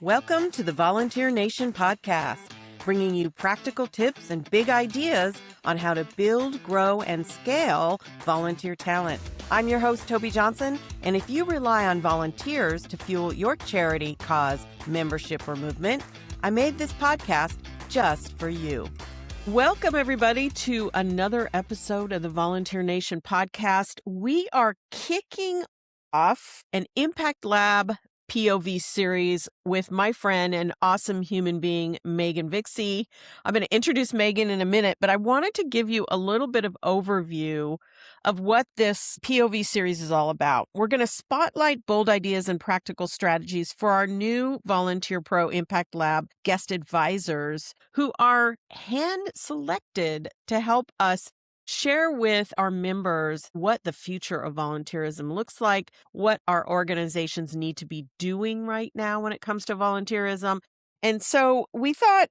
Welcome to the Volunteer Nation podcast, bringing you practical tips and big ideas on how to build, grow, and scale volunteer talent. I'm your host, Tobi Johnson, and if you rely on volunteers to fuel your charity, cause, membership, or movement, I made this podcast just for you. Welcome, everybody, to another episode of the Volunteer Nation podcast. We are kicking off an Impact Lab POV series with my friend and awesome human being, Megan Vixie. I'm going to introduce Megan in a minute, but I wanted to give you a little bit of overview of what this POV series is all about. We're going to spotlight bold ideas and practical strategies for our new Volunteer Pro Impact Lab guest advisors who are hand-selected to help us share with our members what the future of volunteerism looks like, what our organizations need to be doing right now when it comes to volunteerism. And so we thought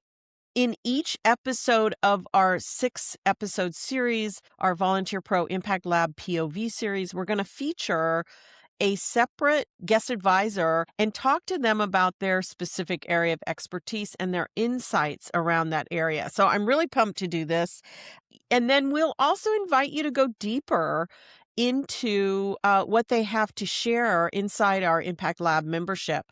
in each episode of our 6-episode series, our Volunteer Pro Impact Lab POV series, we're going to feature a separate guest advisor and talk to them about their specific area of expertise and their insights around that area. So I'm really pumped to do this. And then we'll also invite you to go deeper into what they have to share inside our Impact Lab membership,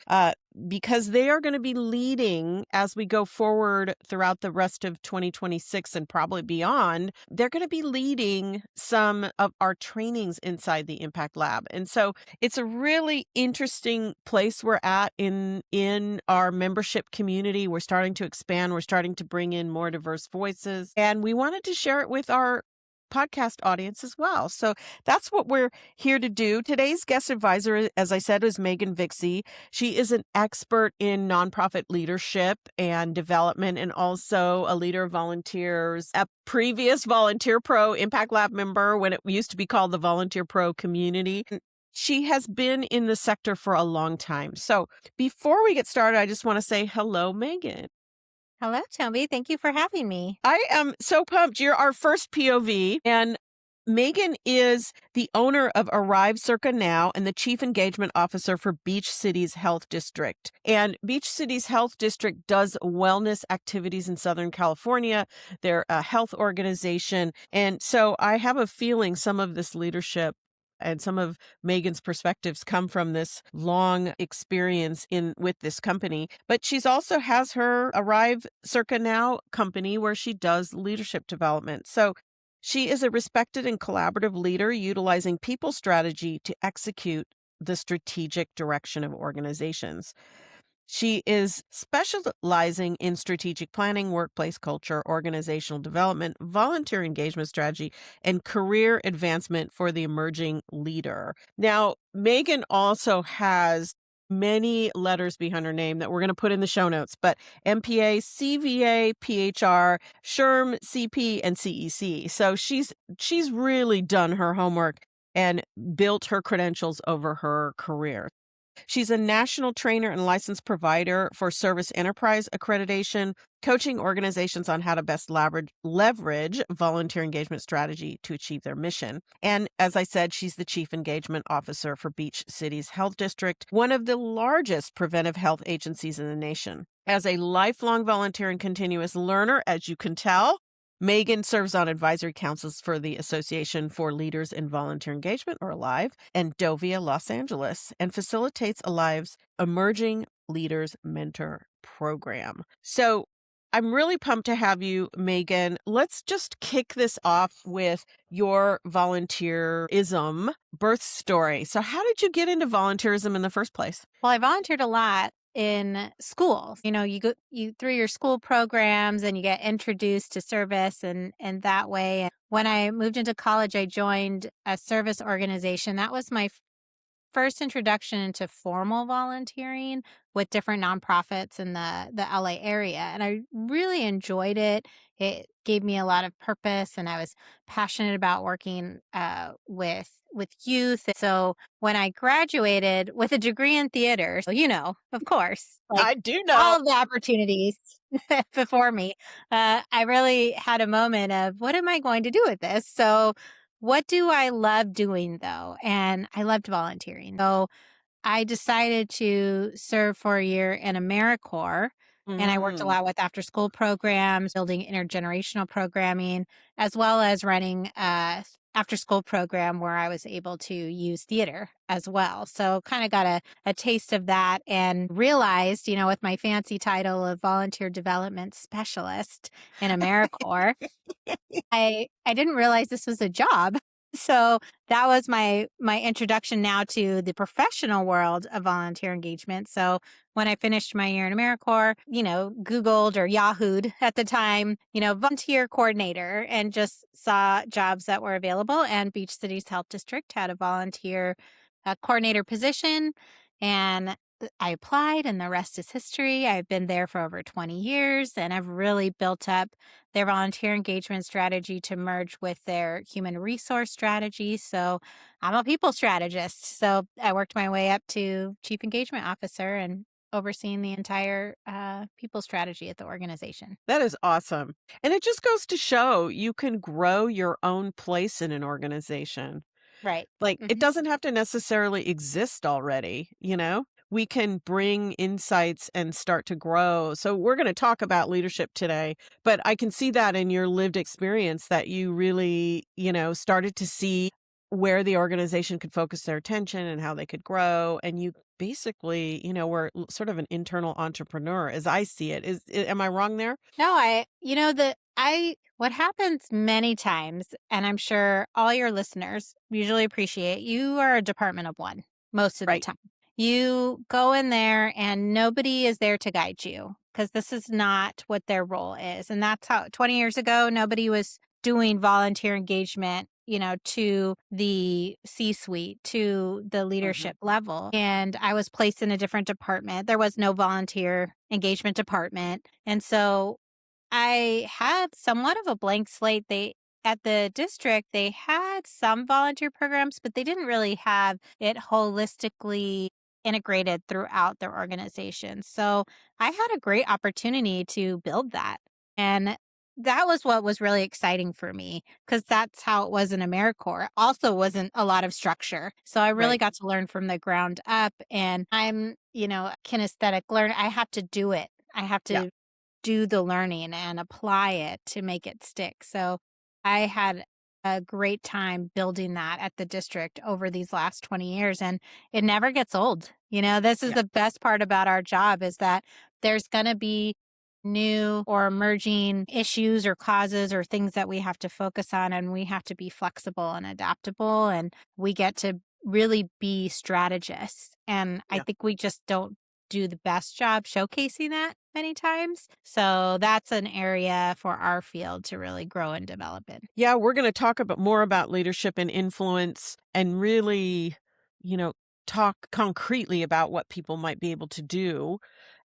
because they are going to be leading as we go forward throughout the rest of 2026 and probably beyond. They're going to be leading some of our trainings inside the Impact Lab. And so it's a really interesting place we're at in our membership community. We're starting to expand. We're starting to bring in more diverse voices. And we wanted to share it with our podcast audience as well. So that's what we're here to do. Today's guest advisor, as I said, is Megan Vixie. She is an expert in nonprofit leadership and development, and also a leader of volunteers, a previous Volunteer Pro Impact Lab member when it used to be called the Volunteer Pro community. She has been in the sector for a long time. So before we get started, I just want to say hello, Megan. Hello, Tobi. Thank you for having me. I am so pumped. You're our first POV, and Megan is the owner of Arrive Circa Now and the Chief Engagement Officer for Beach Cities Health District. And Beach Cities Health District does wellness activities in Southern California. They're a health organization. And so I have a feeling some of this leadership and some of Megan's perspectives come from this long experience with this company. But she's also has her Arrive Circa Now company where she does leadership development. So she is a respected and collaborative leader utilizing people strategy to execute the strategic direction of organizations. She is specializing in strategic planning, workplace culture, organizational development, volunteer engagement strategy, and career advancement for the emerging leader. Now, Megan also has many letters behind her name that we're going to put in the show notes, but MPA, CVA, PHR, SHRM, CP, and CEC. So she's really done her homework and built her credentials over her career. She's a national trainer and licensed provider for Service Enterprise accreditation, coaching organizations on how to best leverage volunteer engagement strategy to achieve their mission. And as I said, she's the Chief Engagement Officer for Beach Cities Health District, one of the largest preventive health agencies in the nation. As a lifelong volunteer and continuous learner, as you can tell, Megan serves on advisory councils for the Association for Leaders in Volunteer Engagement, or ALIVE, and Dovia, Los Angeles, and facilitates ALIVE's Emerging Leaders Mentor Program. So I'm really pumped to have you, Megan. Let's just kick this off with your volunteerism birth story. So how did you get into volunteerism in the first place? Well, I volunteered a lot in school. You know, you through your school programs and you get introduced to service and that way. And when I moved into college, I joined a service organization. That was my first introduction into formal volunteering with different nonprofits in the LA area. And I really enjoyed it. It gave me a lot of purpose, and I was passionate about working with youth. So when I graduated with a degree in theater, so, of course, I do know all of the opportunities before me, I really had a moment of, what am I going to do with this? So what do I love doing, though? And I loved volunteering. So I decided to serve for a year in AmeriCorps, and I worked a Mm. lot with after school programs, building intergenerational programming, as well as running a after school program where I was able to use theater as well. So kind of got a taste of that and realized, with my fancy title of volunteer development specialist in AmeriCorps, I didn't realize this was a job. So that was my introduction now to the professional world of volunteer engagement. So when I finished my year in AmeriCorps, Googled or Yahooed at the time, volunteer coordinator and just saw jobs that were available. And Beach Cities Health District had a volunteer coordinator position. And I applied, and the rest is history. I've been there for over 20 years, and I've really built up their volunteer engagement strategy to merge with their human resource strategy. So I'm a people strategist. So I worked my way up to chief engagement officer and overseeing the entire people strategy at the organization. That is awesome. And it just goes to show you can grow your own place in an organization. Right. Like, it Hmm. doesn't have to necessarily exist already, you know? We can bring insights and start to grow. So, we're going to talk about leadership today, but I can see that in your lived experience that you really, started to see where the organization could focus their attention and how they could grow. And you basically, were sort of an internal entrepreneur as I see it. Am I wrong there? No, what happens many times, and I'm sure all your listeners usually appreciate, you are a department of one most of the Right. time. You go in there and nobody is there to guide you because this is not what their role is. And that's how 20 years ago, nobody was doing volunteer engagement, to the C suite, to the Mhm. leadership level. And I was placed in a different department. There was no volunteer engagement department. And so I had somewhat of a blank slate. They At the district, they had some volunteer programs, but they didn't really have it holistically integrated throughout their organization. So I had a great opportunity to build that. And that was what was really exciting for me because that's how it was in AmeriCorps. It also wasn't a lot of structure. So I really Right. got to learn from the ground up. And I'm, kinesthetic learner. I have to do it. I have Yeah. to do the learning and apply it to make it stick. So I had a great time building that at the district over these last 20 years, and it never gets old. This is Yeah. the best part about our job is that there's going to be new or emerging issues or causes or things that we have to focus on, and we have to be flexible and adaptable, and we get to really be strategists. And I Yeah. think we just don't do the best job showcasing that many times. So that's an area for our field to really grow and develop in. Yeah, we're going to talk about more about leadership and influence and really, you know, talk concretely about what people might be able to do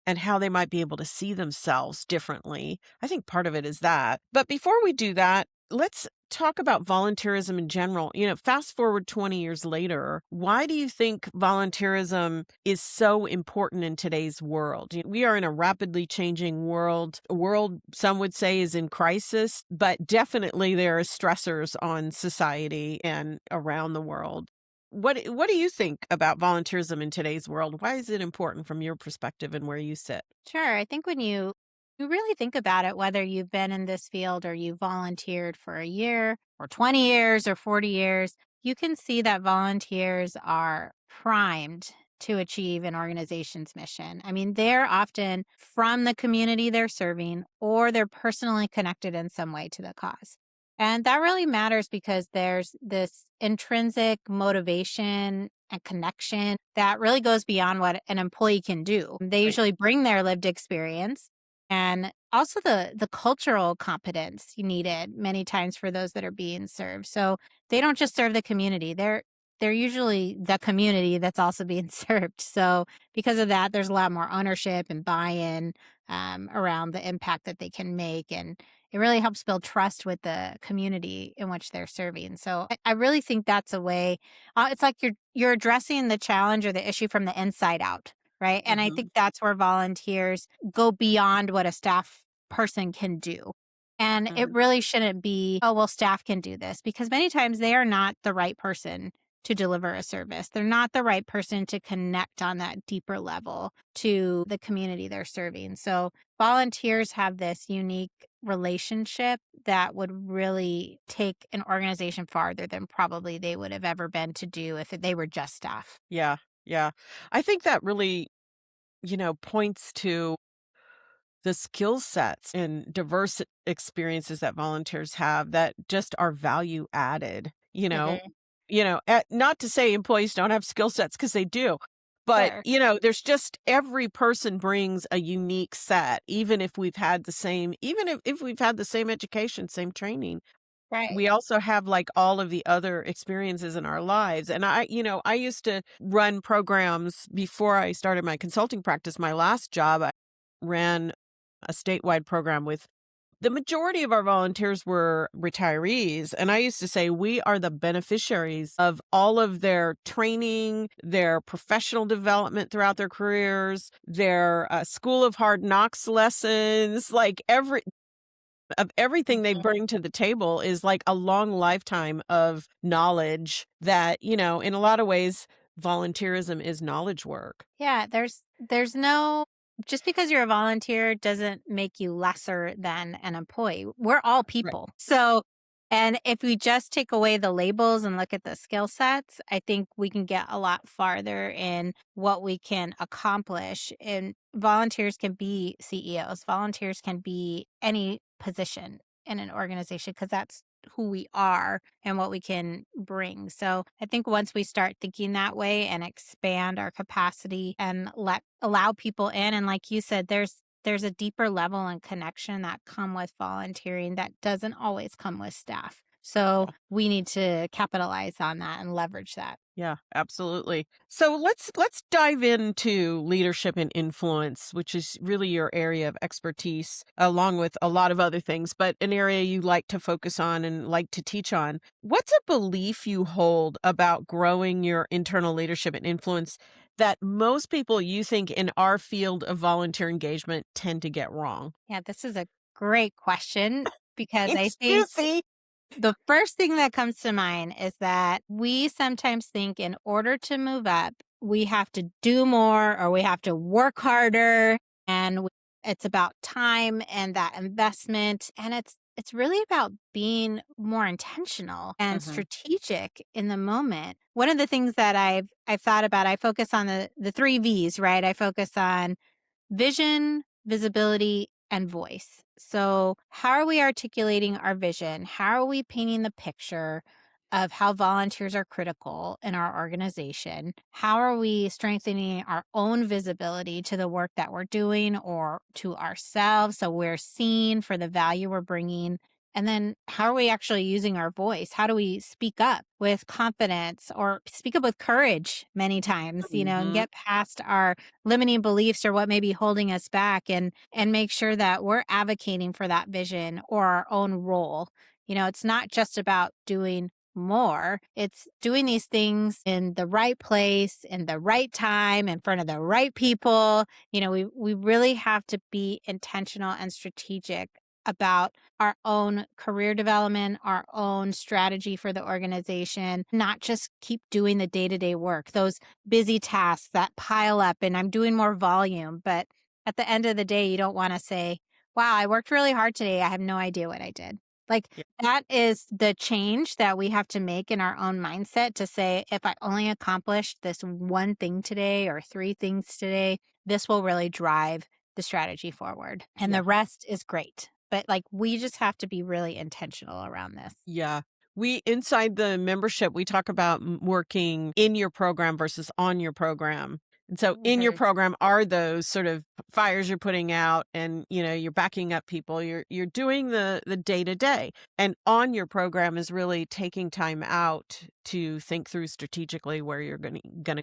and how they might be able to see themselves differently. I think part of it is that. But before we do that, let's talk about volunteerism in general. Fast forward 20 years later, why do you think volunteerism is so important in today's world? We are in a rapidly changing world. A world some would say is in crisis, but definitely there are stressors on society and around the world. What do you think about volunteerism in today's world? Why is it important from your perspective and where you sit? Sure. I think when you really think about it, whether you've been in this field or you volunteered for a year or 20 years or 40 years, you can see that volunteers are primed to achieve an organization's mission. I mean, they're often from the community they're serving or they're personally connected in some way to the cause. And that really matters because there's this intrinsic motivation and connection that really goes beyond what an employee can do. They Right. usually bring their lived experience and also the cultural competence you needed many times for those that are being served. So they don't just serve the community. They're usually the community that's also being served. So because of that, there's a lot more ownership and buy-in around the impact that they can make, and it really helps build trust with the community in which they're serving. So I really think that's a way. It's like you're addressing the challenge or the issue from the inside out, right? And I Mhm. think that's where volunteers go beyond what a staff person can do. And it Mhm. really shouldn't be, oh, well, staff can do this because many times they are not the right person to deliver a service. They're not the right person to connect on that deeper level to the community they're serving. So volunteers have this unique relationship that would really take an organization farther than probably they would have ever been to do if they were just staff. Yeah. Yeah. I think that really, points to the skill sets and diverse experiences that volunteers have that just are value added, Hmm. not to say employees don't have skill sets because they do, but Sure. there's just every person brings a unique set, even if we've had the same, even if we've had the same education, same training. Right. We also have like all of the other experiences in our lives. And I used to run programs before I started my consulting practice. My last job, I ran a statewide program with the majority of our volunteers were retirees. And I used to say we are the beneficiaries of all of their training, their professional development throughout their careers, their school of hard knocks lessons, like everything they Mhm. bring to the table is like a long lifetime of knowledge that, in a lot of ways, volunteerism is knowledge work. Yeah, there's no just because you're a volunteer doesn't make you lesser than an employee. We're all Right. people. So, and if we just take away the labels and look at the skill sets, I think we can get a lot farther in what we can accomplish. And volunteers can be CEOs, volunteers can be any position in an organization because that's who we are and what we can bring. So I think once we start thinking that way and expand our capacity and allow people in, and like you said, there's a deeper level and connection that come with volunteering that doesn't always come with staff. So we need to capitalize on that and leverage that. Yeah, absolutely. So let's dive into leadership and influence, which is really your area of expertise, along with a lot of other things, but an area you like to focus on and like to teach on. What's a belief you hold about growing your internal leadership and influence that most people you think in our field of volunteer engagement tend to get wrong? Yeah, this is a great question because I It's think juicy. the first thing that comes to mind is that we sometimes think in order to move up, we have to do more or we have to work harder and it's about time and that investment and it's really about being more intentional and Hmm. strategic in the moment. One of the things that I've thought about, I focus on the 3 V's, right? I focus on vision, visibility, and voice. So, how are we articulating our vision? How are we painting the picture of how volunteers are critical in our organization? How are we strengthening our own visibility to the work that we're doing or to ourselves so we're seen for the value we're bringing? And then, how are we actually using our voice? How do we speak up with confidence or speak up with courage many times, and Hmm. get past our limiting beliefs or what may be holding us back and make sure that we're advocating for that vision or our own role. It's not just about doing more. It's doing these things in the right place, in the right time, in front of the right people. We really have to be intentional and strategic about our own career development, our own strategy for the organization, not just keep doing the day-to-day work. Those busy tasks that pile up and I'm doing more volume. But at the end of the day, you don't want to say, wow, I worked really hard today. I have no idea what I did. Like Yeah. that is the change that we have to make in our own mindset to say, if I only accomplished this one thing today or 3 things today, this will really drive the strategy forward. And Yeah. the rest is great. But like we just have to be really intentional around this. Yeah. We inside the membership, we talk about working in your program versus on your program. And so in your Mhm. program are those sort of fires you're putting out and you're backing up people. You're doing the day to day. And on your program is really taking time out to think through strategically where you're gonna,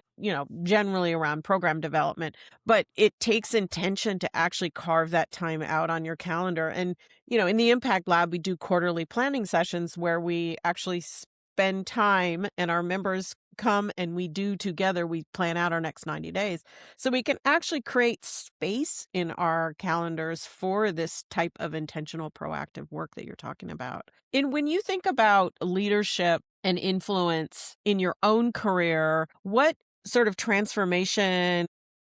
generally around program development. But it takes intention to actually carve that time out on your calendar. And in the Impact Lab, we do quarterly planning sessions where we actually spend time and our members come and we do together, we plan out our next 90 days. So we can actually create space in our calendars for this type of intentional proactive work that you're talking about. And when you think about leadership and influence in your own career, what sort of transformation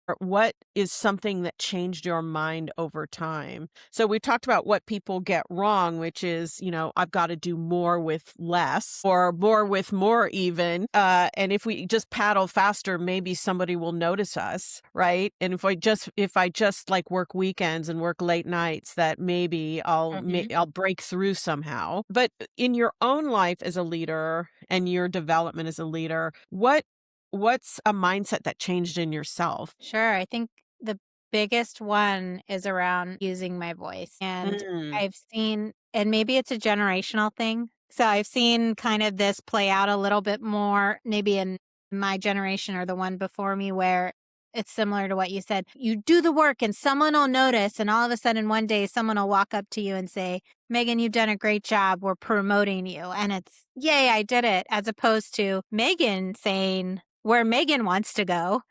or what is something that changed your mind over time? So we talked about what people get wrong, which is, I've got to do more with less or more with more even. And if we just paddle faster, maybe somebody will notice us, right? And if I just like work weekends and work late nights, that maybe I'll break through somehow. But in your own life as a leader and your development as a leader, what's a mindset that changed in yourself? Sure. I think the biggest one is around using my voice. And Mm, I've seen, and maybe it's a generational thing. So I've seen kind of this play out a little bit more, maybe in my generation or the one before me, where it's similar to what you said. You do the work and someone will notice. And all of a sudden, one day, someone will walk up to you and say, Megan, you've done a great job. We're promoting you. And it's, yay, I did it. As opposed to Megan saying where Megan wants to go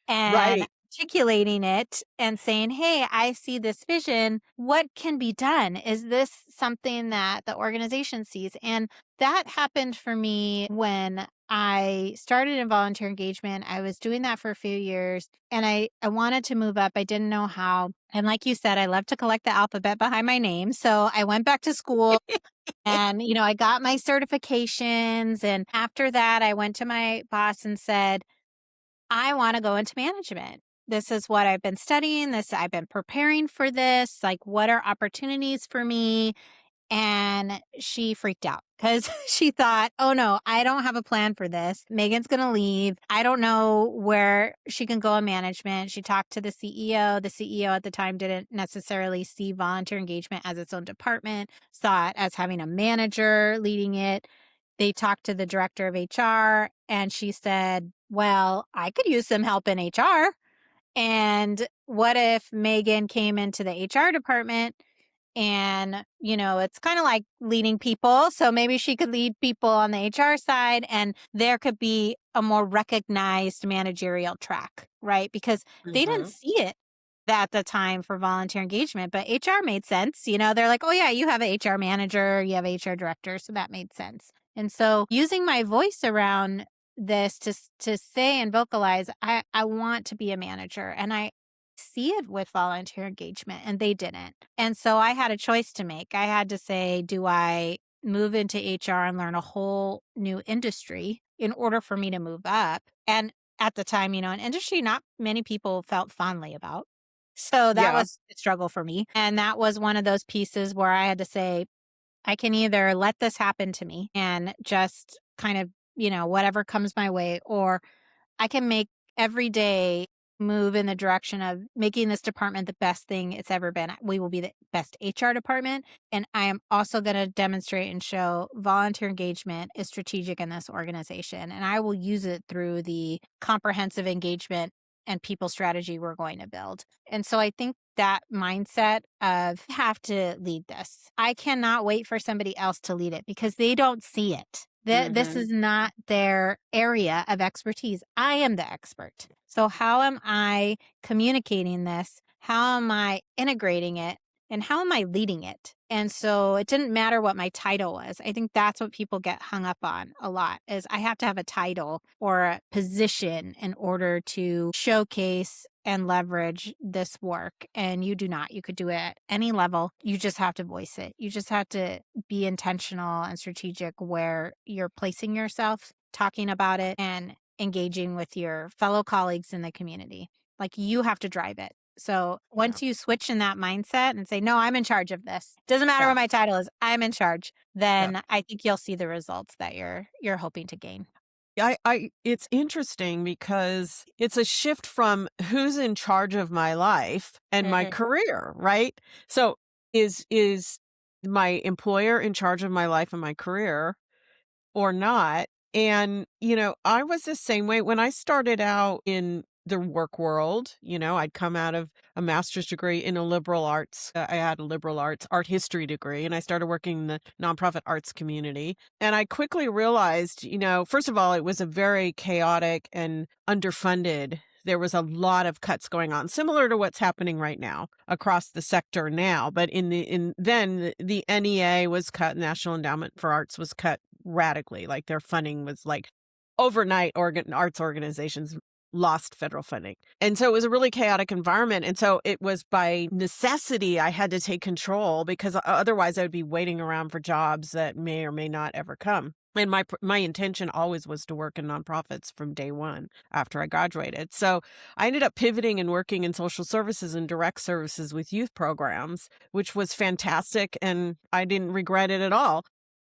and right. articulating it and saying, hey, I see this vision. What can be done? Is this something that the organization sees? And that happened for me when I started in volunteer engagement. I was doing that for a few years and I wanted to move up. I didn't know how. And like you said, I love to collect the alphabet behind my name. So I went back to school and, I got my certifications. And after that, I went to my boss and said, I want to go into management. This is what I've been studying. I've been preparing for this. Like, what are opportunities for me? And she freaked out because she thought, oh no, I don't have a plan for this. Megan's going to leave. I don't know where she can go in management. She talked to the CEO. The CEO at the time didn't necessarily see volunteer engagement as its own department, saw it as having a manager leading it. They talked to the director of HR and she said, well, I could use some help in HR. And what if Megan came into the HR department and, it's kind of like leading people. So maybe she could lead people on the HR side and there could be a more recognized managerial track, right? Because they didn't Mhm. see it at the time for volunteer engagement, but HR made sense. They're like, oh, yeah, you have an HR manager, you have an HR director. So that made sense. And so using my voice around this to say and vocalize, I want to be a manager. And I see it with volunteer engagement and they didn't. And so I had a choice to make. I had to say, do I move into HR and learn a whole new industry in order for me to move up? And at the time, an industry not many people felt fondly about. So that Yeah. was a struggle for me. And that was one of those pieces where I had to say, I can either let this happen to me and just kind of, whatever comes my way, or I can make every day move in the direction of making this department the best thing it's ever been. We will be the best HR department. And I am also going to demonstrate and show volunteer engagement is strategic in this organization. And I will use it through the comprehensive engagement and people strategy we're going to build. And so I think that mindset of have to lead this. I cannot wait for somebody else to lead it because they don't see it. This Mhm. is not their area of expertise. I am the expert. So how am I communicating this? How am I integrating it? And how am I leading it? And so it didn't matter what my title was. I think that's what people get hung up on a lot is I have to have a title or a position in order to showcase and leverage this work. And you do not. You could do it at any level. You just have to voice it. You just have to be intentional and strategic where you're placing yourself, talking about it, and engaging with your fellow colleagues in the community. Like you have to drive it. So Yeah. once you switch in that mindset and say, no, I'm in charge of this. Doesn't matter Yeah. what my title is, I'm in charge, Yeah. then I think you'll see the results that you're hoping to gain. It's interesting because it's a shift from who's in charge of my life and my Mhm. career, right? So is my employer in charge of my life and my career or not? And, I was the same way when I started out in the work world. I'd come out of a master's degree in a liberal arts. I had a liberal arts art history degree, and I started working in the nonprofit arts community. And I quickly realized, first of all, it was a very chaotic and underfunded. There was a lot of cuts going on, similar to what's happening right now across the sector now. But then the NEA was cut, National Endowment for Arts was cut radically. Like their funding was like overnight. Arts organizations lost federal funding. And so it was a really chaotic environment. And so it was by necessity I had to take control, because otherwise I would be waiting around for jobs that may or may not ever come. And my intention always was to work in nonprofits from day one after I graduated. So I ended up pivoting and working in social services and direct services with youth programs, which was fantastic. And I didn't regret it at all.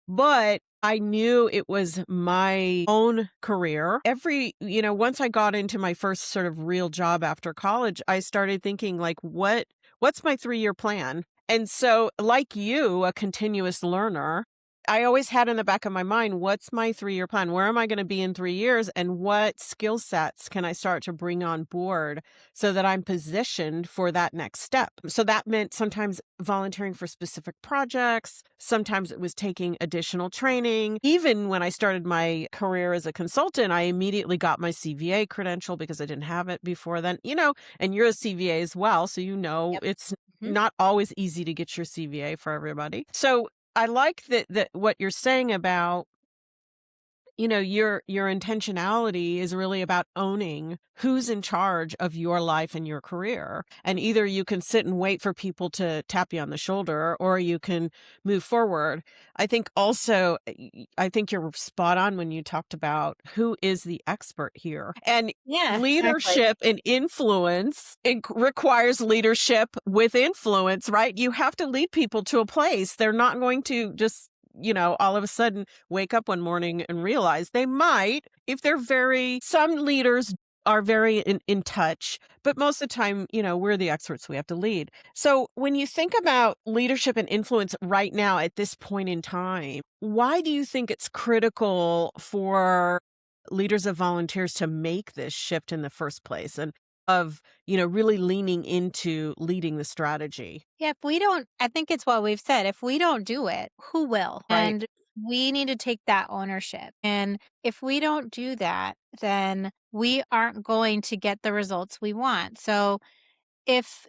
But I knew it was my own career. Once I got into my first sort of real job after college, I started thinking like, what's my 3-year plan? And so, like you, a continuous learner, I always had in the back of my mind, what's my 3-year plan? Where am I going to be in 3 years? And what skill sets can I start to bring on board so that I'm positioned for that next step? So that meant sometimes volunteering for specific projects. Sometimes it was taking additional training. Even when I started my career as a consultant, I immediately got my CVA credential because I didn't have it before then, and you're a CVA as well. So, Yep. it's not always easy to get your CVA for everybody. So I like that what you're saying about, your intentionality is really about owning who's in charge of your life and your career. And either you can sit and wait for people to tap you on the shoulder, or you can move forward. I think also, I think you're spot on when you talked about who is the expert here. And Yeah, exactly. leadership and influence, it requires leadership with influence, right? You have to lead people to a place. They're not going to just, all of a sudden wake up one morning and realize. They might, if some leaders are very in touch, but most of the time, we're the experts. We have to lead. So when you think about leadership and influence right now at this point in time, why do you think it's critical for leaders of volunteers to make this shift in the first place, and of, really leaning into leading the strategy? Yeah, if we don't, I think it's what we've said. If we don't do it, who will? Right. And we need to take that ownership. And if we don't do that, then we aren't going to get the results we want. So if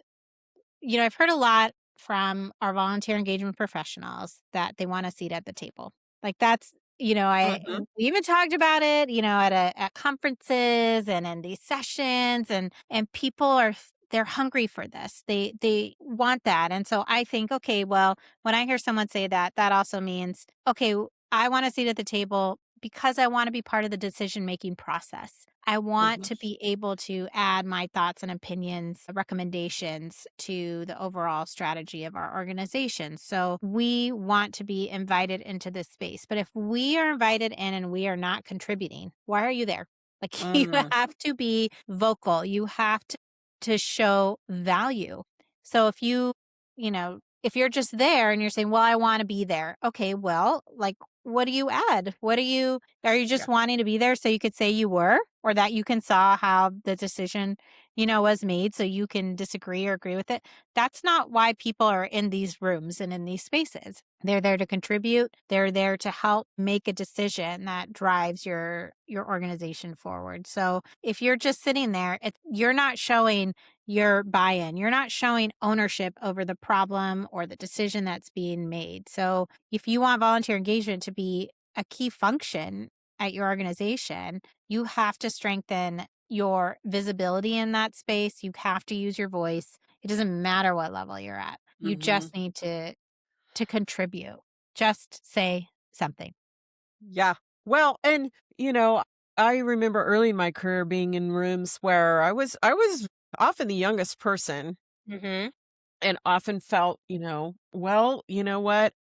I've heard a lot from our volunteer engagement professionals that they want a seat at the table. Like that's, Mhm. we even talked about it, at conferences and in these sessions, and people they're hungry for this. They want that. And so I think, okay, well, when I hear someone say that, that also means, okay, I want a seat at the table because I want to be part of the decision making process. I want Mhm. to be able to add my thoughts and opinions, recommendations to the overall strategy of our organization. So we want to be invited into this space. But if we are invited in and we are not contributing, why are you there? Like you Mm. have to be vocal. You have to show value. So if you're just there and you're saying, well, I want to be there. Okay, well, like, what do you add? Are you Yeah. just wanting to be there so you could say you were, or that you can saw how the decision, was made so you can disagree or agree with it? That's not why people are in these rooms and in these spaces. They're there to contribute. They're there to help make a decision that drives your organization forward. So if you're just sitting there, you're not showing your buy-in. You're not showing ownership over the problem or the decision that's being made. So if you want volunteer engagement to be a key function at your organization, you have to strengthen your visibility in that space. You have to use your voice. It doesn't matter what level you're at. You Mhm. just need to contribute. Just say something. Yeah. Well, and I remember early in my career being in rooms where I was often the youngest person, Mhm. and often felt, well, you know what?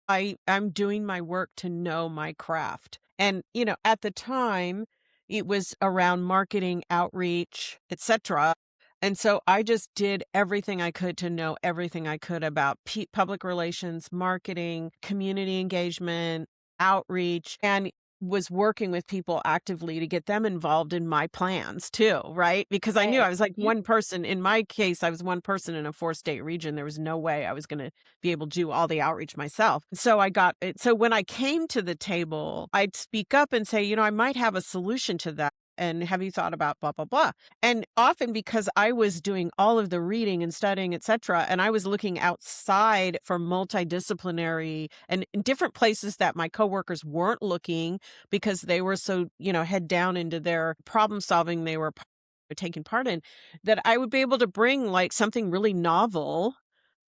I'm doing my work to know my craft. And, at the time it was around marketing, outreach, etc. And so I just did everything I could to know everything I could about public relations, marketing, community engagement, outreach. And was working with people actively to get them involved in my plans too, right? Because I knew Right. I was like Mhm. one person. In my case, I was one person in a 4-state region. There was no way I was going to be able to do all the outreach myself. So I got it. So when I came to the table, I'd speak up and say, I might have a solution to that. And have you thought about blah, blah, blah? And often because I was doing all of the reading and studying, et cetera, and I was looking outside for multidisciplinary and in different places that my coworkers weren't looking because they were so, head down into their problem solving they were taking part in, that I would be able to bring like something really novel.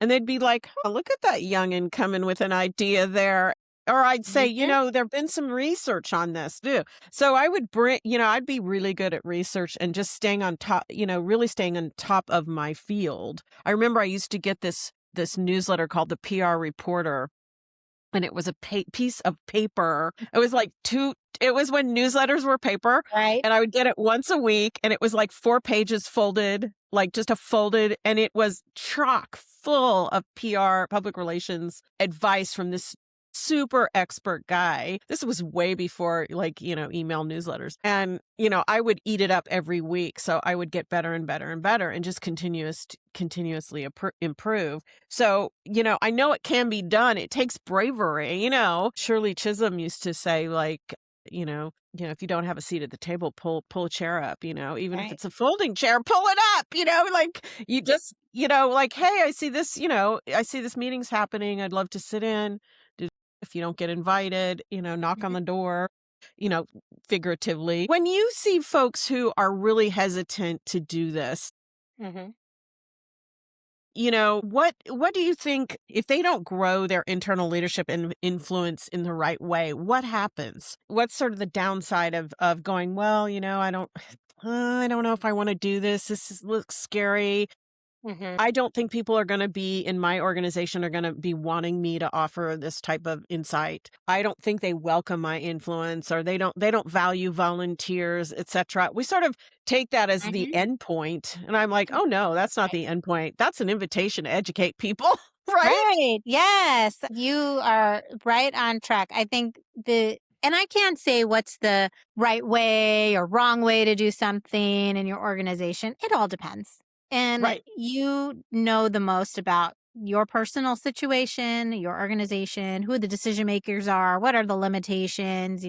And they'd be like, oh, look at that youngin' coming with an idea there. Or I'd say, Mhm. there've been some research on this too. So I would bring, I'd be really good at research and just staying on top, really staying on top of my field. I remember I used to get this newsletter called the PR Reporter, and it was a piece of paper. It was like it was when newsletters were paper, Right. and I would get it once a week, and it was like 4 pages folded, like just a folded, and it was chock full of PR, public relations advice from this super expert guy. This was way before like, email newsletters. And, I would eat it up every week. So I would get better and better and better and just continuously improve. So, I know it can be done. It takes bravery. Shirley Chisholm used to say, like, if you don't have a seat at the table, pull a chair up, even if Right. it's a folding chair, pull it up, like you just, like, hey, I see this meeting's happening. I'd love to sit in. If you don't get invited, knock on Mhm. the door, you know, figuratively. When you see folks who are really hesitant to do this, Mhm. what do you think if they don't grow their internal leadership and influence in the right way, what happens? What's sort of the downside of going, well, I don't know if I want to do this. Looks scary. Mhm. I don't think people are going to be in my organization are going to be wanting me to offer this type of insight. I don't think they welcome my influence, or they don't value volunteers, etc. We sort of take that as the Mhm. end point, and I'm like, "Oh no, that's not Right. the end point. That's an invitation to educate people." Right? Right. Yes. You are right on track. I think and I can't say what's the right way or wrong way to do something in your organization. It all depends. And Right. you know the most about your personal situation, your organization, who the decision makers are, what are the limitations,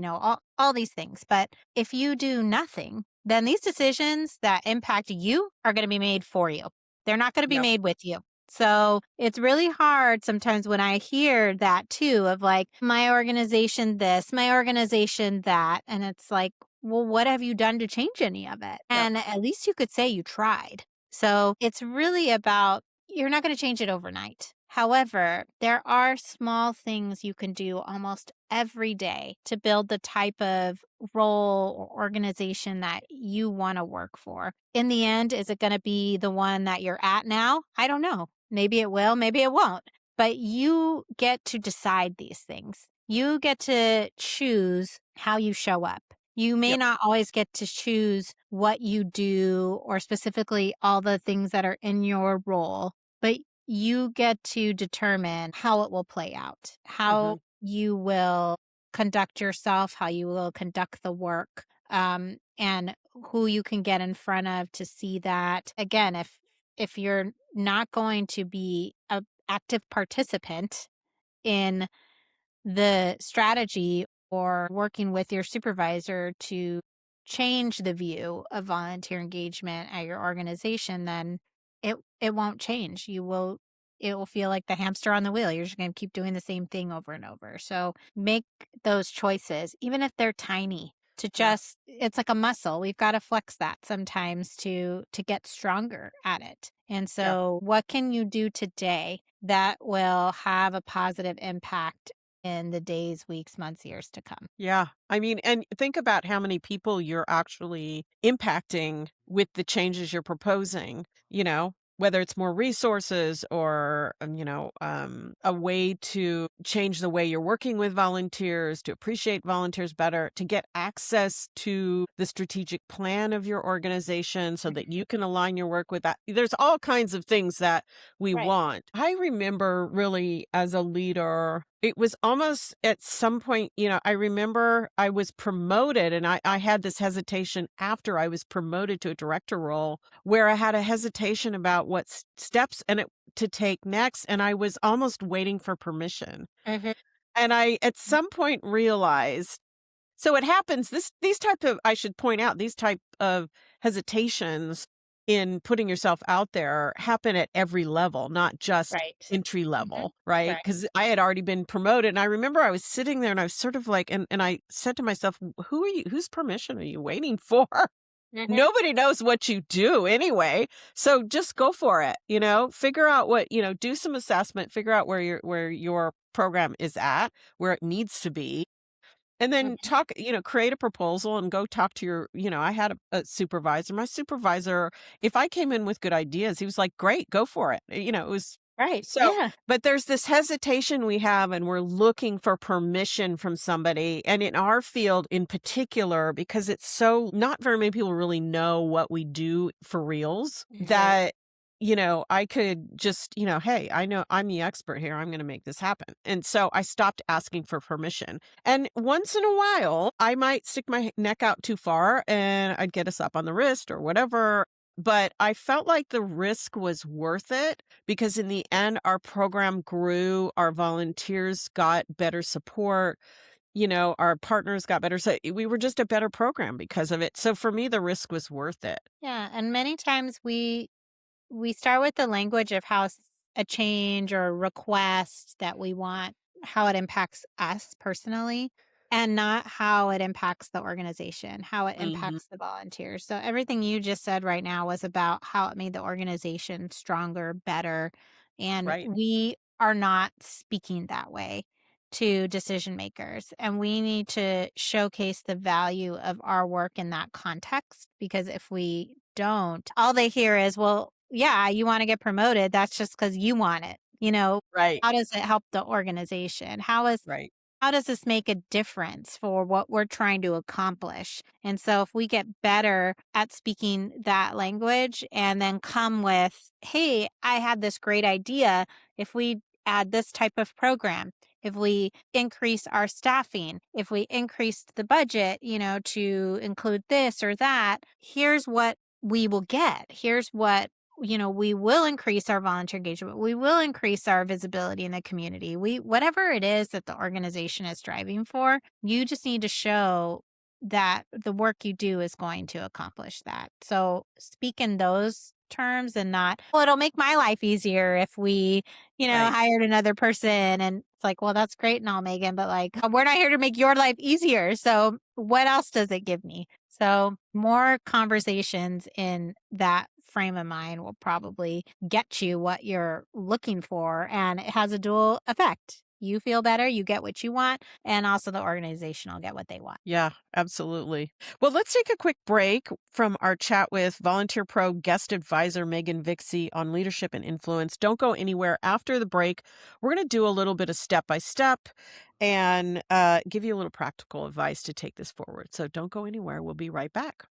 all these things. But if you do nothing, then these decisions that impact you are going to be made for you. They're not going to be Yep. made with you. So it's really hard sometimes when I hear that too, of like, my organization this, my organization that. And it's like, well, what have you done to change any of it? Yep. And at least you could say you tried. So it's really about, you're not going to change it overnight. However, there are small things you can do almost every day to build the type of role or organization that you want to work for. In the end, is it going to be the one that you're at now? I don't know. Maybe it will, maybe it won't. But you get to decide these things. You get to choose how you show up. You may Yep. not always get to choose what you do or specifically all the things that are in your role, but you get to determine how it will play out, how Mhm. you will conduct yourself, how you will conduct the work, and who you can get in front of to see that. Again, if you're not going to be an active participant in the strategy or working with your supervisor to change the view of volunteer engagement at your organization, then it won't change. It will feel like the hamster on the wheel. You're just going to keep doing the same thing over and over. So make those choices, even if they're tiny, to Yeah. just, it's like a muscle. We've got to flex that sometimes to get stronger at it. And Yeah. so what can you do today that will have a positive impact in the days, weeks, months, years to come? Yeah. I mean, and think about how many people you're actually impacting with the changes you're proposing, whether it's more resources or, a way to change the way you're working with volunteers, to appreciate volunteers better, to get access to the strategic plan of your organization so that you can align your work with that. There's all kinds of things that we Right. want. I remember really as a leader, it was almost at some point, I remember I was promoted and I had this hesitation after I was promoted to a director role where I had a hesitation about what steps to take next. And I was almost waiting for permission. Mhm. And I, at some point, realized so it happens these type of I should point out, these type of hesitations in putting yourself out there happen at every level, not just Right. entry Mhm. level, right? Right. Because I had already been promoted, and I remember I was sitting there and I was sort of like and I said to myself, Who are you whose permission are you waiting for? Mhm. Nobody knows what you do anyway. So just go for it, figure out do some assessment, figure out where your program is at, where it needs to be, and then Mhm. talk, create a proposal and go talk to I had a supervisor. My supervisor, if I came in with good ideas, he was like, great, go for it. It was Right. so, Yeah. but there's this hesitation we have, and we're looking for permission from somebody. And in our field in particular, because it's so not very many people really know what we do for reals, Mhm. that I could just, hey, I know I'm the expert here. I'm going to make this happen. And so I stopped asking for permission. And once in a while, I might stick my neck out too far and I'd get us up on the wrist or whatever. But I felt like the risk was worth it because in the end, our program grew, our volunteers got better support, our partners got better. So we were just a better program because of it. So for me, the risk was worth it. Yeah, and many times we start with the language of how a change or a request that we want, how it impacts us personally, and not how it impacts the organization, how it Hmm. impacts the volunteers. So everything you just said right now was about how it made the organization stronger, better, and Right. we are not speaking that way to decision makers. And we need to showcase the value of our work in that context because if we don't, all they hear is, well, yeah, you want to get promoted. That's just because you want it. Right. How does it help the organization? Right. How does this make a difference for what we're trying to accomplish? And so if we get better at speaking that language and then come with, hey, I had this great idea. If we add this type of program, if we increase our staffing, if we increase the budget, to include this or that, here's what we will get. Here's what we will increase our volunteer engagement. We will increase our visibility in the community. Whatever it is that the organization is striving for, you just need to show that the work you do is going to accomplish that. So speak in those terms and not, well, it'll make my life easier if we, Right. hired another person. And it's like, well, that's great and all, Megan, but like, we're not here to make your life easier. So what else does it give me? So more conversations in that frame of mind will probably get you what you're looking for. And it has a dual effect. You feel better, you get what you want, and also the organization will get what they want. Yeah, absolutely. Well, let's take a quick break from our chat with Volunteer Pro guest advisor Megan Vixie on leadership and influence. Don't go anywhere after the break. We're going to do a little bit of step by step and give you a little practical advice to take this forward. So don't go anywhere. We'll be right back.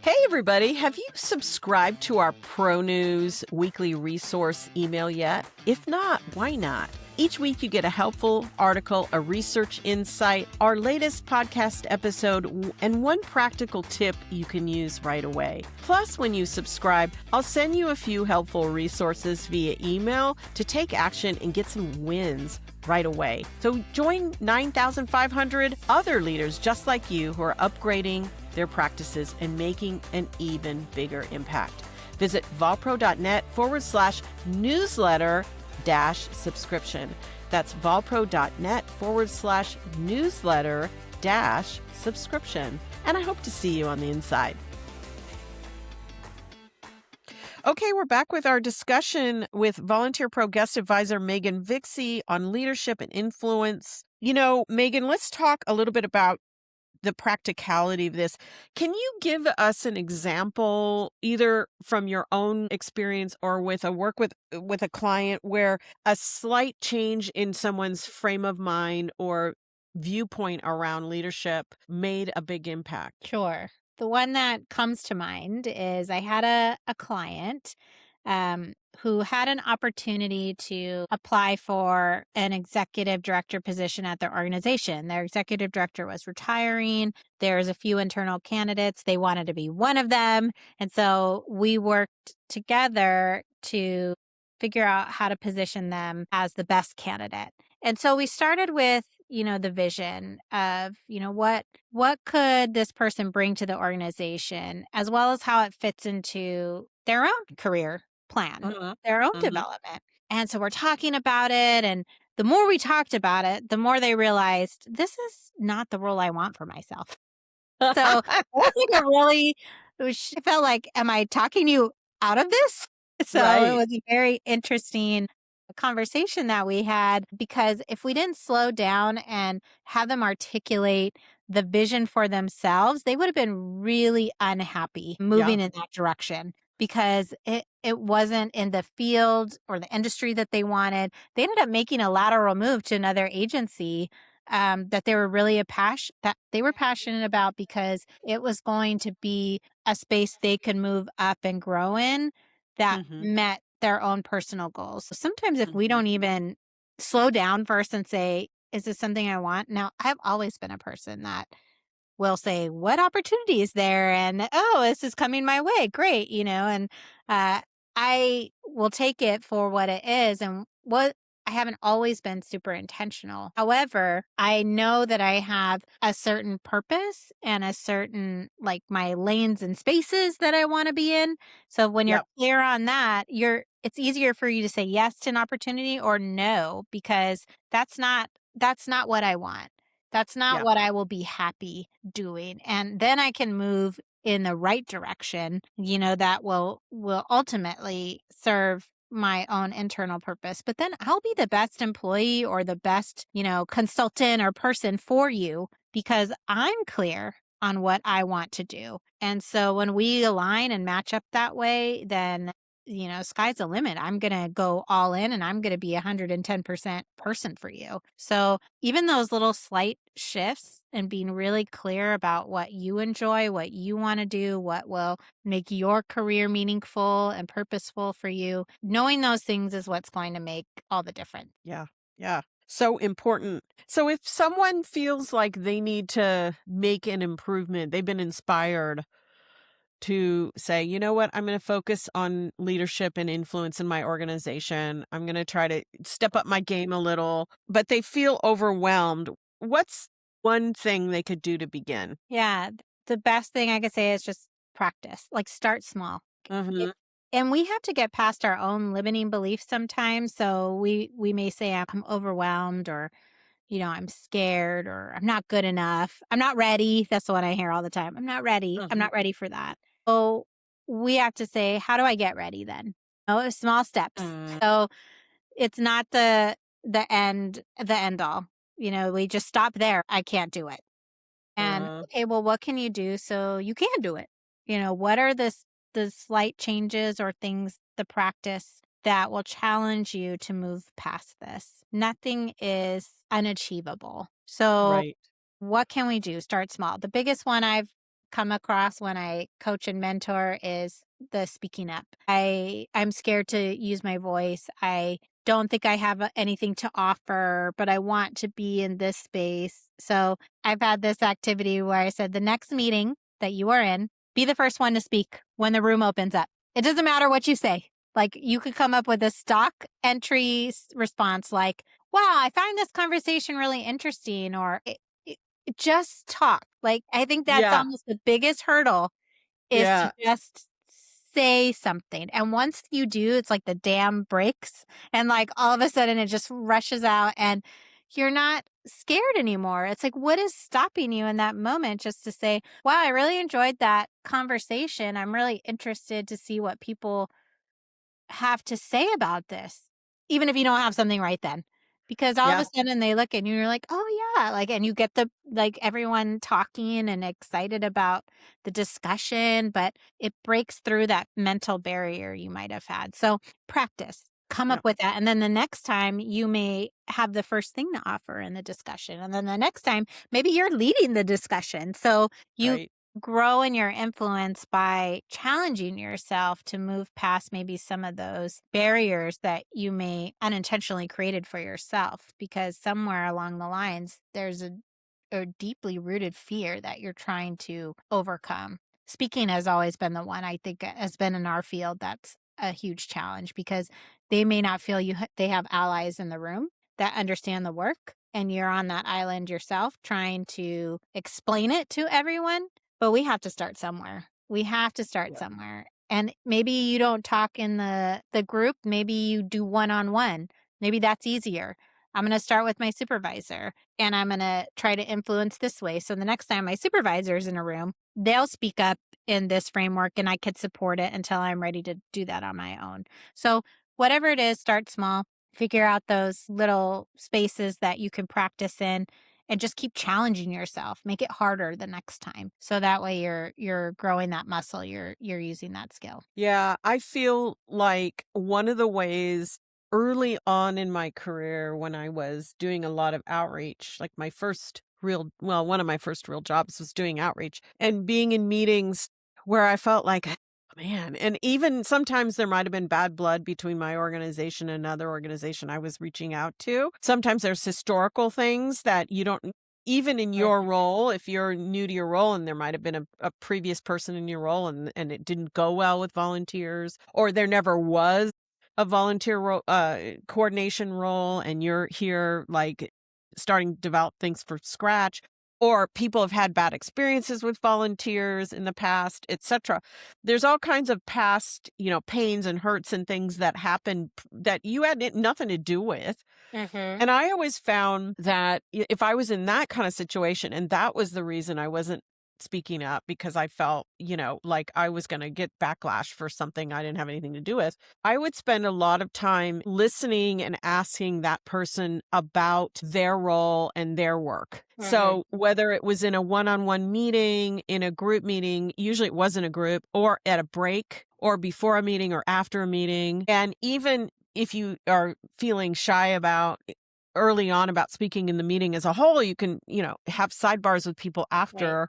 Hey, everybody. Have you subscribed to our Pro News weekly resource email yet? If not, why not? Each week, you get a helpful article, a research insight, our latest podcast episode, and one practical tip you can use right away. Plus, when you subscribe, I'll send you a few helpful resources via email to take action and get some wins right away. So join 9,500 other leaders just like you who are upgrading their practices and making an even bigger impact. Visit volpro.net/newsletter-subscription. That's volpro.net/newsletter-subscription. And I hope to see you on the inside. Okay, we're back with our discussion with Volunteer Pro guest advisor Megan Vixie on leadership and influence. Megan, let's talk a little bit about the practicality of this. Can you give us an example, either from your own experience or with a work with a client, where a slight change in someone's frame of mind or viewpoint around leadership made a big impact? Sure. The one that comes to mind is I had a client who had an opportunity to apply for an executive director position at their organization. Their executive director was retiring. There's a few internal candidates. They wanted to be one of them. And so we worked together to figure out how to position them as the best candidate. And so we started with, the vision of, what could this person bring to the organization, as well as how it fits into their own career plan, Mhm. their own Mhm. development. And so we're talking about it. And the more we talked about it, the more they realized this is not the role I want for myself. So it was like a really, I felt like, am I talking you out of this? So it Right. was a very interesting conversation that we had, because if we didn't slow down and have them articulate the vision for themselves, they would have been really unhappy Yeah. moving in that direction, because it wasn't in the field or the industry that they wanted. They ended up making a lateral move to another agency that they were really that they were passionate about, because it was going to be a space they could move up and grow in that Mhm. met their own personal goals. So sometimes if we Mhm. don't even slow down first and say, is this something I want? Now, I've always been a person that will say, what opportunity is there? And, oh, this is coming my way. Great. And uh, I will take it for what it is. And what I haven't always been super intentional. However, I know that I have a certain purpose and a certain, like, my lanes and spaces that I want to be in. So when you're Yep. clear on that, it's easier for you to say yes to an opportunity or no, because that's not what I want. That's not Yeah. what I will be happy doing. And then I can move in the right direction, that will ultimately serve my own internal purpose. But then I'll be the best employee or the best, consultant or person for you, because I'm clear on what I want to do. And so when we align and match up that way, then sky's the limit. I'm going to go all in, and I'm going to be 110% person for you. So even those little slight shifts and being really clear about what you enjoy, what you want to do, what will make your career meaningful and purposeful for you, knowing those things is what's going to make all the difference. Yeah. Yeah. So important. So if someone feels like they need to make an improvement, they've been inspired to say, you know what, I'm going to focus on leadership and influence in my organization. I'm going to try to step up my game a little, but they feel overwhelmed. What's one thing they could do to begin? Yeah. The best thing I could say is just practice, like start small. Hmm. It, and we have to get past our own limiting beliefs sometimes. So we may say, I'm overwhelmed, or I'm scared, or I'm not good enough. I'm not ready. That's the one I hear all the time. I'm not ready. I'm Hmm. not ready for that. So we have to say, how do I get ready then? Oh, small steps. So it's not the end all. We just stop there. I can't do it. And Hmm. okay, well, what can you do so you can do it? What are the slight changes or things, the practice that will challenge you to move past this? Nothing is unachievable. So Right. what can we do? Start small. The biggest one I've come across when I coach and mentor is the speaking up. I'm scared to use my voice. I don't think I have anything to offer, but I want to be in this space. So I've had this activity where I said, the next meeting that you are in, be the first one to speak when the room opens up. It doesn't matter what you say. Like, you could come up with a stock entry response like, wow, I find this conversation really interesting, or just talk. Like, I think that's Yeah. almost the biggest hurdle, is to Yeah. just say something. And once you do, it's like the dam breaks, and like all of a sudden it just rushes out, and you're not scared anymore. It's like, what is stopping you in that moment just to say, wow, I really enjoyed that conversation. I'm really interested to see what people have to say about this, even if you don't have something right then. Because all of a Yeah. sudden they look and you're like, oh yeah, like, and you get everyone talking and excited about the discussion, but it breaks through that mental barrier you might have had. So practice, come Yeah. up with that. And then the next time you may have the first thing to offer in the discussion. And then the next time, maybe you're leading the discussion. So you Right. grow in your influence by challenging yourself to move past maybe some of those barriers that you may unintentionally created for yourself, because somewhere along the lines there's a deeply rooted fear that you're trying to overcome. Speaking has always been the one I think has been in our field that's a huge challenge, because they may not feel they have allies in the room that understand the work, and you're on that island yourself trying to explain it to everyone. But we have to start somewhere. We have to start Yeah. somewhere. And maybe you don't talk in the group, maybe you do one-on-one. Maybe that's easier. I'm going to start with my supervisor and I'm going to try to influence this way. So the next time my supervisor is in a room, they'll speak up in this framework and I could support it until I'm ready to do that on my own. So whatever it is, start small, figure out those little spaces that you can practice in, and just keep challenging yourself. Make it harder the next time. So that way you're growing that muscle, you're using that skill. Yeah, I feel like one of the ways early on in my career when I was doing a lot of outreach, like my first real, well, one of my first real jobs was doing outreach and being in meetings where I felt like, man, and even sometimes there might have been bad blood between my organization and another organization I was reaching out to. Sometimes there's historical things that you don't, even in Right. your role, if you're new to your role and there might have been a previous person in your role and it didn't go well with volunteers, or there never was a volunteer role, coordination role, and you're here like starting to develop things from scratch, or people have had bad experiences with volunteers in the past, etc. There's all kinds of past, pains and hurts and things that happened that you had nothing to do with. Mhm. And I always found that if I was in that kind of situation, and that was the reason I wasn't speaking up because I felt, like I was going to get backlash for something I didn't have anything to do with, I would spend a lot of time listening and asking that person about their role and their work. Mhm. So whether it was in a one-on-one meeting, in a group meeting, usually it wasn't a group, or at a break, or before a meeting or after a meeting. And even if you are feeling shy about early on about speaking in the meeting as a whole, you can, have sidebars with people Right. after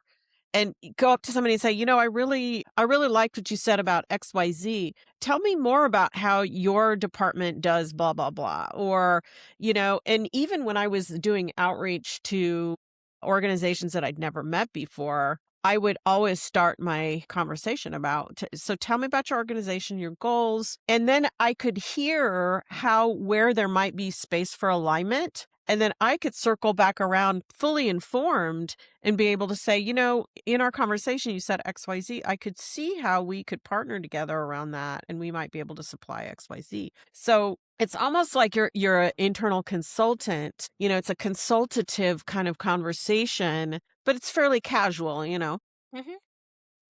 and go up to somebody and say, I really liked what you said about XYZ. Tell me more about how your department does blah, blah, blah. Or, and even when I was doing outreach to organizations that I'd never met before, I would always start my conversation about, so tell me about your organization, your goals. And then I could hear where there might be space for alignment. And then I could circle back around fully informed and be able to say, in our conversation, you said XYZ. I could see how we could partner together around that and we might be able to supply XYZ. So it's almost like you're an internal consultant. It's a consultative kind of conversation, but it's fairly casual. Mhm.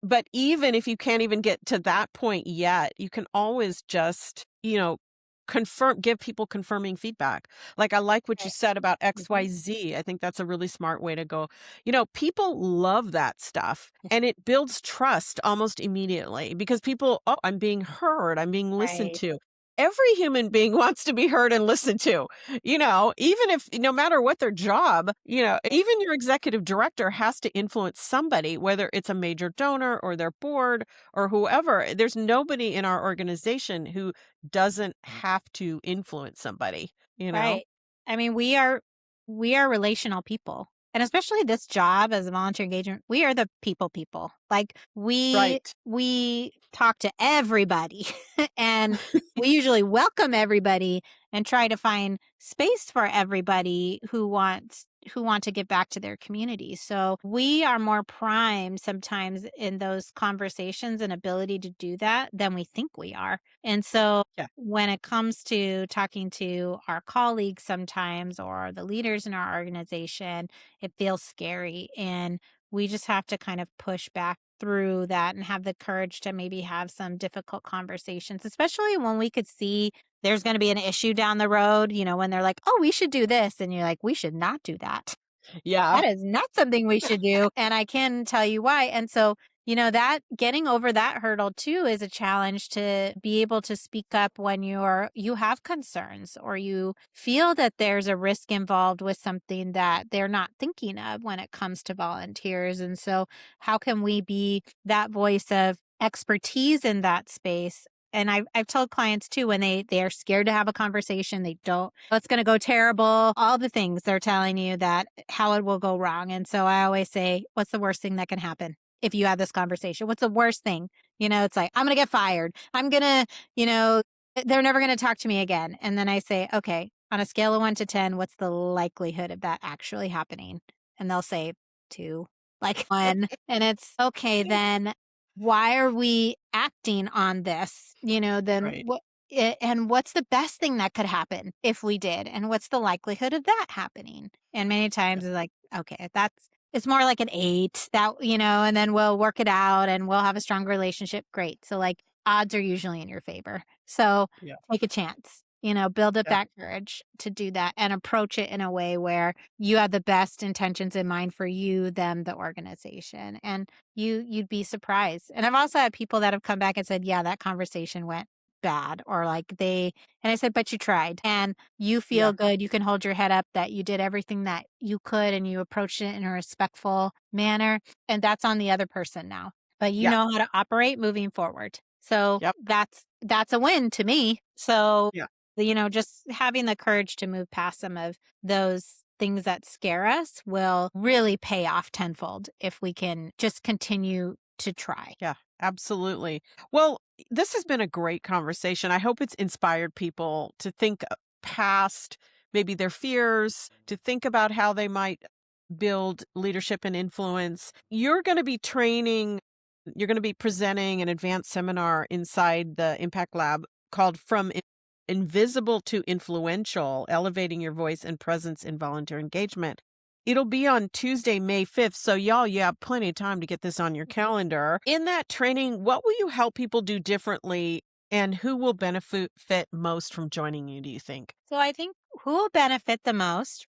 But even if you can't even get to that point yet, you can always just, give people confirming feedback. Like, I like what you Right. said about Mhm. XYZ. I think that's a really smart way to go. People love that stuff and it builds trust almost immediately because people, oh, I'm being heard, I'm being listened Right. to. Every human being wants to be heard and listened to, even if no matter what their job, even your executive director has to influence somebody, whether it's a major donor or their board or whoever. There's nobody in our organization who doesn't have to influence somebody. Right. I mean, we are relational people. And especially this job as a volunteer engagement, we are the people. Like Right. we talk to everybody and we usually welcome everybody and try to find space for everybody who want to give back to their community. So we are more primed sometimes in those conversations and ability to do that than we think we are. And so Yeah. when it comes to talking to our colleagues sometimes or the leaders in our organization, it feels scary. And we just have to kind of push back through that and have the courage to maybe have some difficult conversations, especially when we could see there's going to be an issue down the road, when they're like, oh, we should do this. And you're like, we should not do that. Yeah. That is not something we should do. And I can tell you why. And so That getting over that hurdle too is a challenge, to be able to speak up when you have concerns, or you feel that there's a risk involved with something that they're not thinking of when it comes to volunteers. And so how can we be that voice of expertise in that space? And I've told clients too, when they are scared to have a conversation, they don't, "Oh, it's going to go terrible," all the things they're telling you that how it will go wrong. And so I always say, what's the worst thing that can happen if you have this conversation? What's the worst thing? It's like, I'm going to get fired. I'm going to, they're never going to talk to me again. And then I say, okay, on a scale of 1 to 10, what's the likelihood of that actually happening? And they'll say 2, like 1. And it's okay, then why are we acting on this? Then Right. and what's the best thing that could happen if we did? And what's the likelihood of that happening? And many Yeah. times it's like, okay, it's more like an 8, and then we'll work it out and we'll have a strong relationship. Great. So like odds are usually in your favor. So Yeah. take a chance, build up Yeah. that courage to do that and approach it in a way where you have the best intentions in mind for you, them, the organization. And you'd be surprised. And I've also had people that have come back and said, yeah, that conversation went bad, or like and I said, but you tried and you feel Yeah. good. You can hold your head up that you did everything that you could and you approached it in a respectful manner. And that's on the other person now, but you Yeah. know how to operate moving forward. So Yep. that's a win to me. So, Yeah. just having the courage to move past some of those things that scare us will really pay off tenfold if we can just continue to try. Yeah. Absolutely. Well, this has been a great conversation. I hope it's inspired people to think past maybe their fears, to think about how they might build leadership and influence. You're going to be presenting an advanced seminar inside the Impact Lab called From Invisible to Influential, Elevating Your Voice and Presence in Volunteer Engagement. It'll be on Tuesday, May 5th. So, y'all, you have plenty of time to get this on your calendar. In that training, what will you help people do differently, and who will benefit most from joining you, do you think? So I think who will benefit the most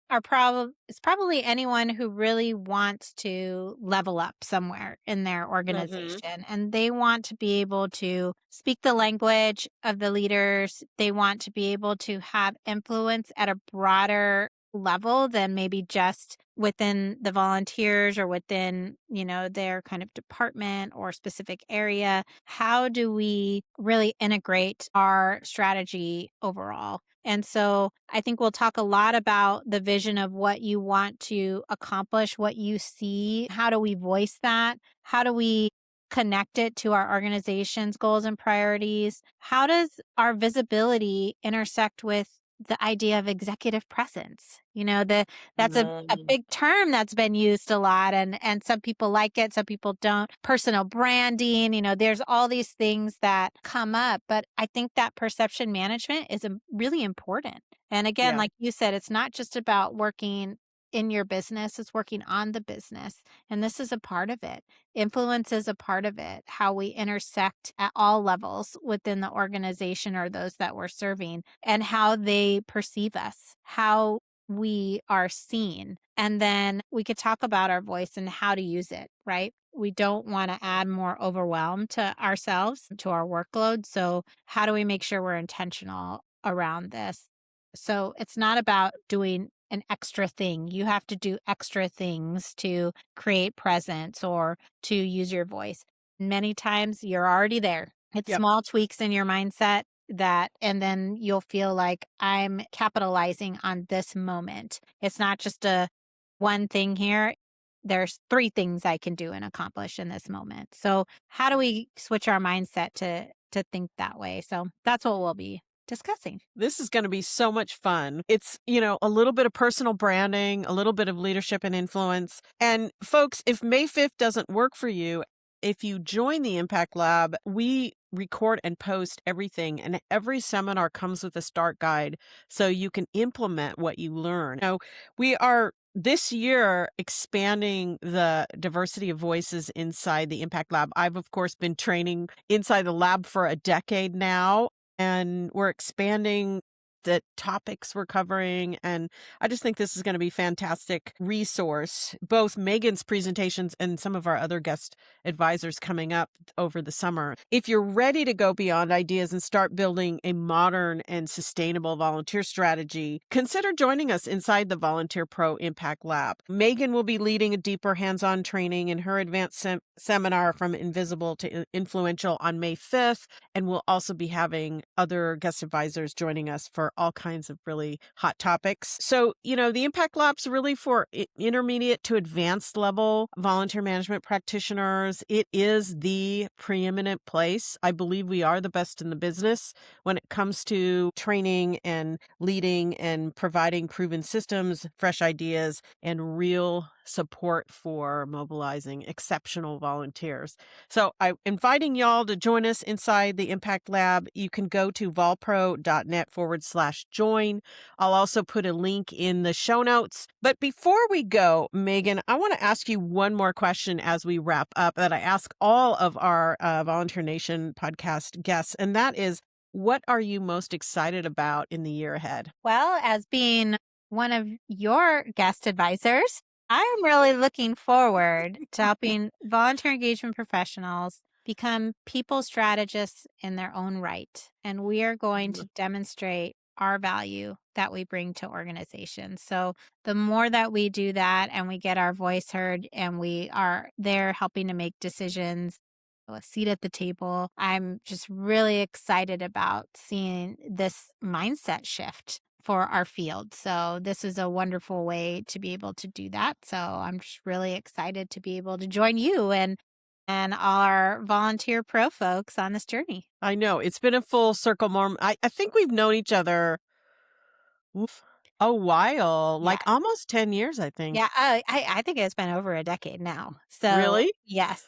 is probably anyone who really wants to level up somewhere in their Hmm. organization, and they want to be able to speak the language of the leaders. They want to be able to have influence at a broader level than maybe just within the volunteers or within, their kind of department or specific area. How do we really integrate our strategy overall? And so I think we'll talk a lot about the vision of what you want to accomplish, what you see. How do we voice that? How do we connect it to our organization's goals and priorities? How does our visibility intersect with the idea of executive presence? That's a Mm, big term that's been used a lot, and some people like it, some people don't. Personal branding, there's all these things that come up, but I think that perception management is really important. And again, yeah. like you said, it's not just about working in your business, it's working on the business. And this is a part of it. Influence is a part of it, how we intersect at all levels within the organization or those that we're serving, and how they perceive us, how we are seen. And then we could talk about our voice and how to use it, right? We don't want to add more overwhelm to ourselves, to our workload. So, how do we make sure we're intentional around this? So, it's not about doing an extra thing. You have to do extra things to create presence or to use your voice. Many times you're already there. It's Yep. small tweaks in your mindset and then you'll feel like I'm capitalizing on this moment. It's not just a one thing here. There's 3 things I can do and accomplish in this moment. So how do we switch our mindset to think that way? So that's what we'll be discussing. This is going to be so much fun. It's, a little bit of personal branding, a little bit of leadership and influence. And folks, if May 5th doesn't work for you, if you join the Impact Lab, we record and post everything, and every seminar comes with a start guide so you can implement what you learn. We are this year expanding the diversity of voices inside the Impact Lab. I've, of course, been training inside the lab for a decade now, and we're expanding the topics we're covering. And I just think this is going to be a fantastic resource, both Megan's presentations and some of our other guest advisors coming up over the summer. If you're ready to go beyond ideas and start building a modern and sustainable volunteer strategy, consider joining us inside the Volunteer Pro Impact Lab. Megan will be leading a deeper hands-on training in her advanced seminar From Invisible to Influential on May 5th. And we'll also be having other guest advisors joining us for all kinds of really hot topics. So, the Impact Lab's really for intermediate to advanced level volunteer management practitioners. It is the preeminent place. I believe we are the best in the business when it comes to training and leading and providing proven systems, fresh ideas, and real support for mobilizing exceptional volunteers. So I'm inviting y'all to join us inside the Impact Lab. You can go to volpro.net/join. I'll also put a link in the show notes. But before we go, Megan, I want to ask you one more question as we wrap up that I ask all of our Volunteer Nation podcast guests, and that is, what are you most excited about in the year ahead? Well, as being one of your guest advisors, I am really looking forward to helping volunteer engagement professionals become people strategists in their own right. And we are going to demonstrate our value that we bring to organizations. So the more that we do that and we get our voice heard and we are there helping to make decisions, a seat at the table, I'm just really excited about seeing this mindset shift for our field. So this is a wonderful way to be able to do that. So I'm just really excited to be able to join you and our volunteer pro folks on this journey. I know it's been a full circle moment. I think we've known each other a while, like almost 10 years, I think. Yeah, I think it's been over a decade now. So really? Yes,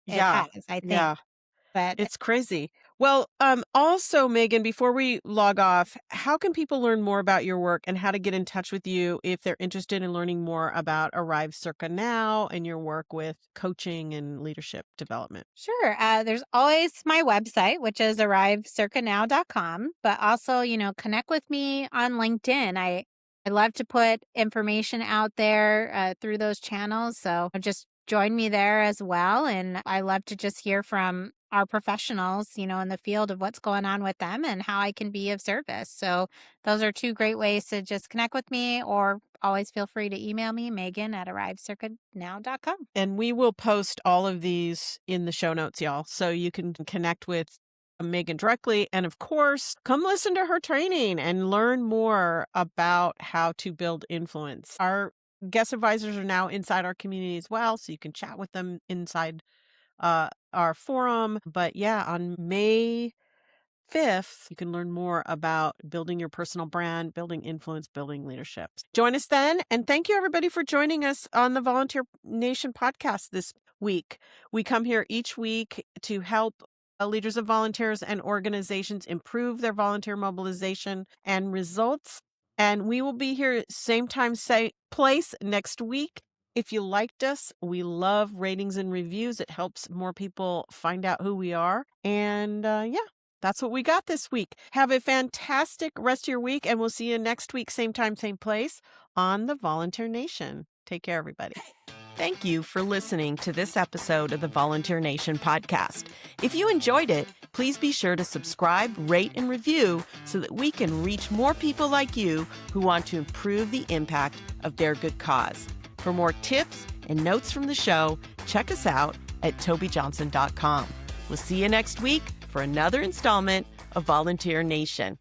it Yeah. has, I think. Yeah. But It's crazy. Well, also, Megan, before we log off, how can people learn more about your work and how to get in touch with you if they're interested in learning more about Arrive Circa Now and your work with coaching and leadership development? Sure. There's always my website, which is arrivecircanow.com, but also, connect with me on LinkedIn. I love to put information out there through those channels. So just join me there as well. And I love to just hear from our professionals, in the field of what's going on with them and how I can be of service. So those are two great ways to just connect with me, or always feel free to email me, Megan@arrivecircanow.com. And we will post all of these in the show notes, y'all, so you can connect with Megan directly. And of course, come listen to her training and learn more about how to build influence. Our guest advisors are now inside our community as well, so you can chat with them inside our forum. But yeah, on May 5th, you can learn more about building your personal brand, building influence, building leadership. Join us then. And thank you, everybody, for joining us on the Volunteer Nation podcast this week. We come here each week to help leaders of volunteers and organizations improve their volunteer mobilization and results. And we will be here same time, same place next week. If you liked us, we love ratings and reviews. It helps more people find out who we are. And that's what we got this week. Have a fantastic rest of your week, and we'll see you next week, same time, same place on the Volunteer Nation. Take care, everybody. Thank you for listening to this episode of the Volunteer Nation podcast. If you enjoyed it, please be sure to subscribe, rate, and review so that we can reach more people like you who want to improve the impact of their good cause. For more tips and notes from the show, check us out at tobijohnson.com. We'll see you next week for another installment of Volunteer Nation.